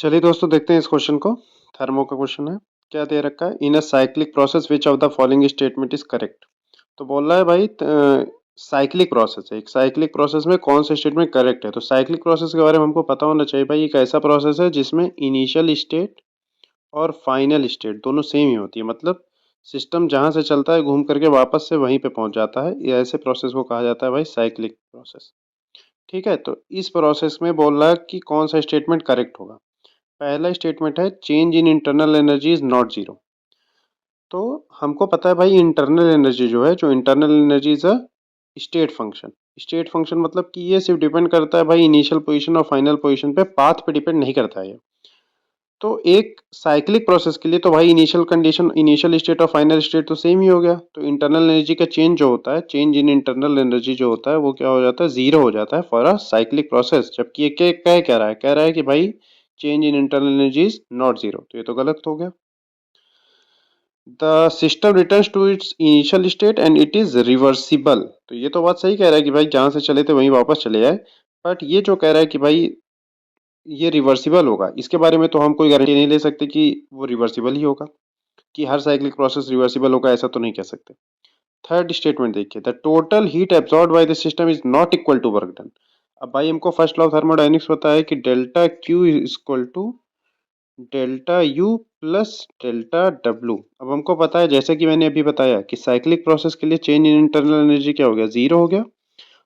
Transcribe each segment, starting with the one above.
चलिए दोस्तों देखते हैं इस क्वेश्चन को। थर्मो का क्वेश्चन है। क्या दे रखा है? In a cyclic process which of the following statement is correct. तो बोल रहा है भाई साइक्लिक प्रोसेस है। एक साइक्लिक प्रोसेस में कौन सा स्टेटमेंट करेक्ट है? तो साइक्लिक प्रोसेस के बारे में हमको पता होना चाहिए भाई। एक ऐसा प्रोसेस है जिसमें इनिशियल स्टेट और फाइनल स्टेट दोनों सेम ही होती है। मतलब सिस्टम जहाँ से चलता है घूम करके वापस से वहीं पे पहुंच जाता है। ये ऐसे प्रोसेस को कहा जाता है भाई साइक्लिक प्रोसेस। ठीक है, तो इस प्रोसेस में बोल रहा है कि कौन सा स्टेटमेंट करेक्ट होगा। पहला स्टेटमेंट है change in internal energy is not zero. तो हमको पता है भाई इंटरनल एनर्जी जो है, जो internal energy is a state function. State function मतलब कि ये सिर्फ डिपेंड करता है भाई इनिशियल पोजीशन और फाइनल पोजीशन पे, पाथ पे डिपेंड नहीं करता है ये। तो एक साइक्लिक प्रोसेस के लिए तो भाई इनिशियल कंडीशन, इनिशियल स्टेट और फाइनल स्टेट तो सेम ही हो गया। तो इंटरनल एनर्जी का चेंज जो होता है, चेंज इन इंटरनल एनर्जी जो होता है वो क्या हो जाता है? जीरो हो जाता है फॉर अ साइक्लिक प्रोसेस। जबकि ये कह रहा है, कह रहा है कि भाई change in internal energy is not zero. तो ये तो गलत हो गया। The system returns to its initial state and it is reversible. तो ये तो बात सही कह रहा है कि भाई जहां से चले थे वहीं वापस चले जाए। बट ये जो कह रहा है कि भाई ये रिवर्सिबल होगा, इसके बारे में तो हम कोई गारंटी नहीं ले सकते कि वो रिवर्सिबल ही होगा, कि हर साइक्लिक प्रोसेस रिवर्सिबल होगा ऐसा तो नहीं कह सकते। थर्ड स्टेटमेंट देखिए, the total heat absorb by the system is not equal to work done. अब भाई हमको फर्स्ट लॉ ऑफ थर्मोडायनेमिक्स पता है कि delta Q is equal to delta U plus delta W. अब हमको पता है, जैसे कि मैंने अभी बताया, कि साइक्लिक प्रोसेस के लिए चेंज इन इंटरनल एनर्जी क्या हो गया? जीरो हो गया।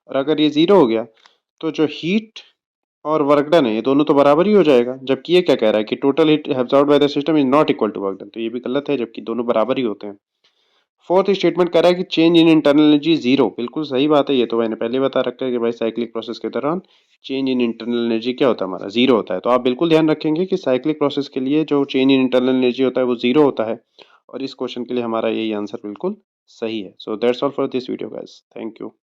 और अगर ये जीरो हो गया तो जो हीट और वर्क डन है ये दोनों तो बराबर ही हो जाएगा। जबकि ये क्या कह रहा है कि total heat absorbed by the system is not equal to work done. तो ये भी गलत है, जबकि दोनों बराबर ही होते हैं। फोर्थ स्टेटमेंट कह रहा है कि change in internal energy zero. बिल्कुल सही बात है, ये तो मैंने पहले बता रखा है कि भाई साइक्लिक प्रोसेस के दौरान चेंज इन इंटरनल एनर्जी क्या होता है? हमारा जीरो होता है। तो आप बिल्कुल ध्यान रखेंगे कि साइक्लिक प्रोसेस के लिए जो चेंज इन इंटरनल एनर्जी होता है वो जीरो होता है। और इस क्वेश्चन के लिए हमारा यही आंसर बिल्कुल सही है। So that's all for this video guys, thank you.